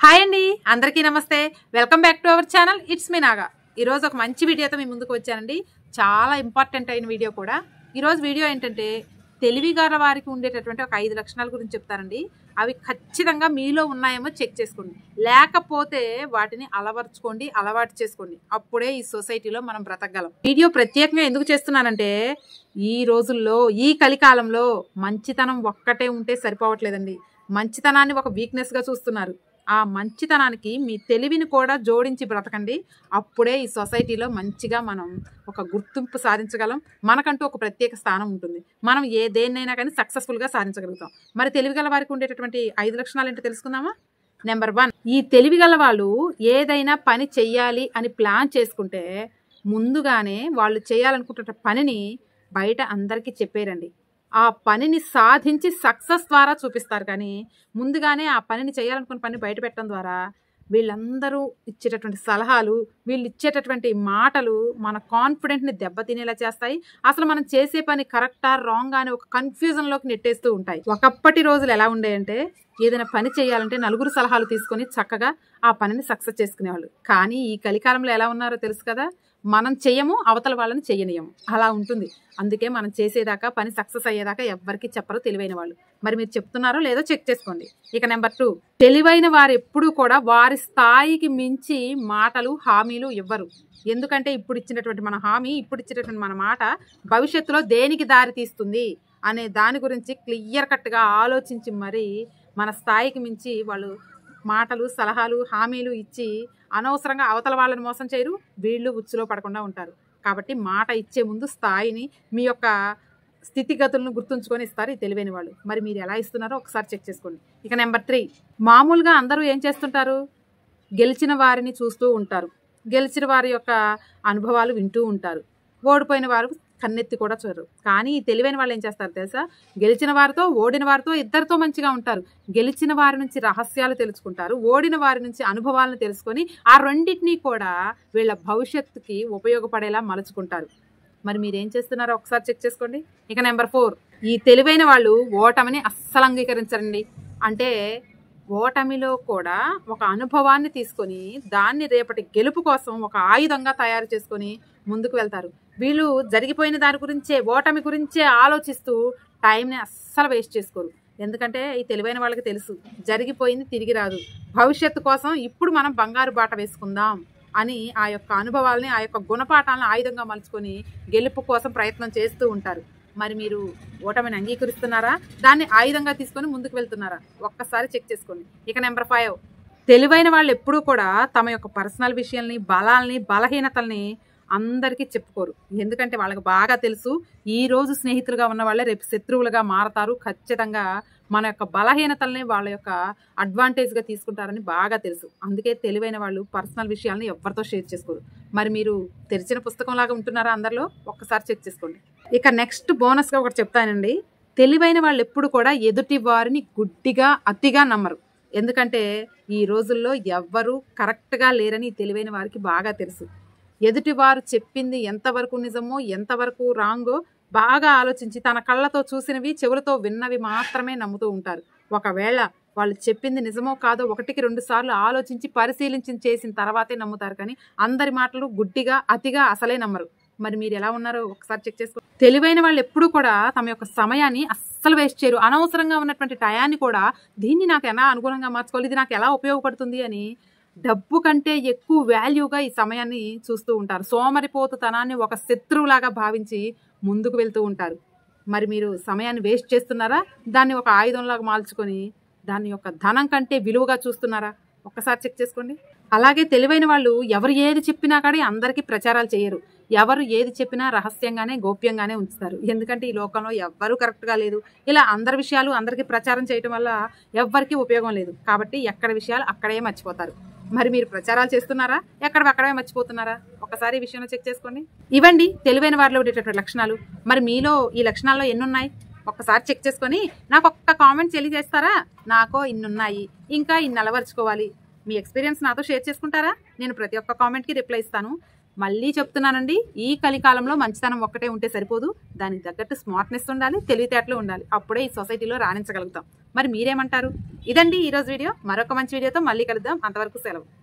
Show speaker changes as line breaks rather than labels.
Hi అండి, అందరికీ నమస్తే. Welcome back to our channel. It's me Naga. ఈరోజు ఒక మంచి వీడియోతో మీ ముందుకు వచ్చానండి. చాలా ఇంపార్టెంట్ అయిన వీడియో కూడా. ఈరోజు వీడియో ఏంటంటే తెలివిగల వారికి ఉండేటటువంటి ఒక 5 లక్షణాల గురించి చెప్తానండి. అవి ఖచ్చితంగా మీలో ఉన్నాయేమో చెక్ చేసుకోండి, లేకపోతే వాటిని అలవాటు చేసుకోండి. అప్పుడే ఈ సొసైటీలో మనం బ్రతకగలం. వీడియో ప్రత్యేకంగా ఎందుకు చేస్తున్నానంటే ఈ రోజుల్లో, ఈ కలికాలంలో మంచితనం ఒక్కటే ఉంటే సరిపోవట్లేదండి. మంచితనాన్ని ఒక వీక్నెస్గా చూస్తున్నారు. ఆ మంచితనానికి మీ తెలివిని కూడా జోడించి బ్రతకండి. అప్పుడే ఈ సొసైటీలో మంచిగా మనం ఒక గుర్తింపు సాధించగలం. మనకంటూ ఒక ప్రత్యేక స్థానం ఉంటుంది. మనం దేన్నైనా కానీ సక్సెస్ఫుల్గా సాధించగలుగుతాం. మరి తెలివిగల వారికి ఉండేటటువంటి 5 లక్షణాలు ఏంటో తెలుసుకుందామా? నెంబర్ 1, ఈ తెలివిగల వాళ్ళు ఏదైనా పని చెయ్యాలి అని ప్లాన్ చేసుకుంటే ముందుగానే వాళ్ళు చేయాలనుకుంటున్న పనిని బయట అందరికీ చెప్పేరండి. ఆ పనిని సాధించి సక్సెస్ ద్వారా చూపిస్తారు. కానీ ముందుగానే ఆ పనిని చేయాలనుకున్న పని బయట పెట్టడం ద్వారా వీళ్ళందరూ ఇచ్చేటటువంటి సలహాలు, వీళ్ళు ఇచ్చేటటువంటి మాటలు మన కాన్ఫిడెంట్ని దెబ్బతినేలా చేస్తాయి. అసలు మనం చేసే పని కరెక్టా రాంగా అని ఒక కన్ఫ్యూజన్లోకి నెట్టేస్తూ ఉంటాయి. ఒకప్పటి రోజులు ఎలా ఉండేయంటే ఏదైనా పని చేయాలంటే నలుగురు సలహాలు తీసుకొని చక్కగా ఆ పనిని సక్సెస్ చేసుకునేవాళ్ళు. కానీ ఈ కలికాలంలో ఎలా ఉన్నారో తెలుసు కదా, మనం చెయ్యము, అవతల వాళ్ళని చెయ్యనియము, అలా ఉంటుంది. అందుకే మనం చేసేదాకా, పని సక్సెస్ అయ్యేదాకా ఎవ్వరికి చెప్పరు తెలివైన వాళ్ళు. మరి మీరు చెప్తున్నారో లేదో చెక్ చేసుకోండి. ఇక నెంబర్ 2, తెలివైన వారు ఎప్పుడూ కూడా వారి స్థాయికి మించి మాటలు, హామీలు ఇవ్వరు. ఎందుకంటే ఇప్పుడు ఇచ్చినటువంటి మన హామీ, ఇప్పుడు ఇచ్చినటువంటి మన మాట భవిష్యత్తులో దేనికి దారి తీస్తుంది అనే దాని గురించి క్లియర్ కట్గా ఆలోచించి మరీ మన స్థాయికి మించి వాళ్ళు మాటలు, సలహాలు, హామీలు ఇచ్చి అనవసరంగా అవతల వాళ్ళని మోసం చేయరు, వీళ్ళు ఉచ్చులో పడకుండా ఉంటారు. కాబట్టి మాట ఇచ్చే ముందు స్థాయిని, మీ యొక్క స్థితిగతులను గుర్తుంచుకొని ఇస్తారు ఈ తెలివైన వాళ్ళు. మరి మీరు ఎలా ఇస్తున్నారో ఒకసారి చెక్ చేసుకోండి. ఇక నెంబర్ 3, మామూలుగా అందరూ ఏం చేస్తుంటారు, గెలిచిన వారిని చూస్తూ ఉంటారు, గెలిచిన వారి యొక్క అనుభవాలు వింటూ ఉంటారు, ఓడిపోయిన వారు కన్నెత్తి కూడా చూడరు. కానీ ఈ తెలివైన వాళ్ళు ఏం చేస్తారు తెలుసా, గెలిచిన వారితో ఓడిన వారితో ఇద్దరితో మంచిగా ఉంటారు. గెలిచిన వారి నుంచి రహస్యాలు తెలుసుకుంటారు, ఓడిన వారి నుంచి అనుభవాలను తెలుసుకొని ఆ రెండింటినీ కూడా వీళ్ళ భవిష్యత్తుకి ఉపయోగపడేలా మలుచుకుంటారు. మరి మీరేం చేస్తున్నారో ఒకసారి చెక్ చేసుకోండి. ఇక నెంబర్ 4, ఈ తెలివైన వాళ్ళు ఓటమిని అస్సలు అంగీకరించరండి. అంటే ఓటమిలో కూడా ఒక అనుభవాన్ని తీసుకొని దాన్ని రేపటి గెలుపు కోసం ఒక ఆయుధంగా తయారు చేసుకొని ముందుకు వెళ్తారు. వీళ్ళు జరిగిపోయిన దాని గురించే, ఓటమి గురించే ఆలోచిస్తూ టైంని అస్సలు వేస్ట్ చేసుకోరు. ఎందుకంటే ఈ తెలివైన వాళ్ళకి తెలుసు జరిగిపోయింది తిరిగి రాదు, భవిష్యత్తు కోసం ఇప్పుడు మనం బంగారు బాట వేసుకుందాం అని ఆ యొక్క అనుభవాల్ని, ఆ యొక్క గుణపాఠాలను ఆయుధంగా మలుచుకొని గెలుపు కోసం ప్రయత్నం చేస్తూ ఉంటారు. మరి మీరు ఓటమిని అంగీకరిస్తున్నారా, దాన్ని ఆయుధంగా తీసుకొని ముందుకు వెళ్తున్నారా? ఒక్కసారి చెక్ చేసుకోండి. ఇక నెంబర్ 5, తెలివైన వాళ్ళు ఎప్పుడూ కూడా తమ యొక్క పర్సనల్ విషయాల్ని, బలాల్ని, బలహీనతల్ని అందరికీ చెప్పుకోరు. ఎందుకంటే వాళ్ళకి బాగా తెలుసు ఈ రోజు స్నేహితులుగా ఉన్న వాళ్ళే రేపు శత్రువులుగా మారతారు. ఖచ్చితంగా మన యొక్క బలహీనతల్ని వాళ్ళ యొక్క అడ్వాంటేజ్గా తీసుకుంటారని బాగా తెలుసు. అందుకే తెలివైన వాళ్ళు పర్సనల్ విషయాల్ని ఎవరితో షేర్ చేసుకోరు. మరి మీరు తెరిచిన పుస్తకం లాగా ఉంటున్నారా అందరిలో? ఒక్కసారి చెక్ చేసుకోండి. ఇక నెక్స్ట్ బోనస్గా ఒకటి చెప్తానండి. తెలివైన వాళ్ళు ఎప్పుడు కూడా ఎదుటి వారిని గుడ్డిగా, అతిగా నమ్మరు. ఎందుకంటే ఈ రోజుల్లో ఎవ్వరూ కరెక్ట్గా లేరని తెలివైన వారికి బాగా తెలుసు. ఎదుటి వారు చెప్పింది ఎంతవరకు నిజమో, ఎంతవరకు రాంగో బాగా ఆలోచించి తన కళ్ళతో చూసినవి, చెవులతో విన్నవి మాత్రమే నమ్ముతూ ఉంటారు. ఒకవేళ వాళ్ళు చెప్పింది నిజమో కాదో 1కి 2 సార్లు ఆలోచించి పరిశీలించి చేసిన తర్వాతే నమ్ముతారు. కానీ అందరి మాటలు గుడ్డిగా, అతిగా అసలే నమ్మరు. మరి మీరు ఎలా ఉన్నారో ఒకసారి చెక్ చేసుకో. తెలివైన వాళ్ళు ఎప్పుడూ కూడా తమ యొక్క సమయాన్ని అస్సలు వేస్ట్ చేయరు. అనవసరంగా ఉన్నటువంటి టయాన్ని కూడా దీన్ని నాకు ఎలా అనుగుణంగా మార్చుకోవాలి, ఇది నాకు ఎలా ఉపయోగపడుతుంది అని డబ్బు కంటే ఎక్కువ వాల్యూగా ఈ సమయాన్ని చూస్తూ ఉంటారు. సోమరిపోతుతనాన్ని ఒక శత్రువులాగా భావించి ముందుకు వెళ్తూ ఉంటారు. మరి మీరు సమయాన్ని వేస్ట్ చేస్తున్నారా, దాన్ని ఒక ఆయుధంలాగా మార్చుకొని దాని యొక్క ధనం కంటే విలువగా చూస్తున్నారా? ఒక్కసారి చెక్ చేసుకోండి. అలాగే తెలివైన వాళ్ళు ఎవరు ఏది చెప్పినా కానీ అందరికీ ప్రచారాలు చేయరు. ఎవరు ఏది చెప్పినా రహస్యంగానే, గోప్యంగానే ఉంచుతారు. ఎందుకంటే ఈ లోకంలో ఎవ్వరూ కరెక్ట్గా లేదు. ఇలా అందరి విషయాలు అందరికీ ప్రచారం చేయడం వల్ల ఎవ్వరికీ ఉపయోగం లేదు. కాబట్టి ఎక్కడ విషయాలు అక్కడే మర్చిపోతారు. మరి మీరు ప్రచారాలు చేస్తున్నారా, ఎక్కడవక్కడే మర్చిపోతున్నారా? ఒకసారి ఈ విషయంలో చెక్ చేసుకోండి. ఇవ్వండి తెలివైన వారిలో ఉండేటటువంటి లక్షణాలు. మరి మీలో ఈ లక్షణాల్లో ఎన్నున్నాయి ఒక్కసారి చెక్ చేసుకొని నాకు ఒక్క కామెంట్ తెలియజేస్తారా? నాకో ఇన్నున్నాయి, ఇంకా ఇన్ని అలవర్చుకోవాలి. మీ ఎక్స్పీరియన్స్ నాతో షేర్ చేసుకుంటారా? నేను ప్రతి ఒక్క కామెంట్కి రిప్లై ఇస్తాను. మళ్ళీ చెప్తున్నానండి, ఈ కలికాలంలో మంచితనం ఒక్కటే ఉంటే సరిపోదు, దానికి తగ్గట్టు స్మార్ట్నెస్ ఉండాలి, తెలివితేటలు ఉండాలి. అప్పుడే ఈ సొసైటీలో రాణించగలుగుతాం. మరి మీరేమంటారు? ఇదండి ఈరోజు వీడియో. మరొక మంచి వీడియోతో మళ్ళీ కలుద్దాం. అంతవరకు సెలవు.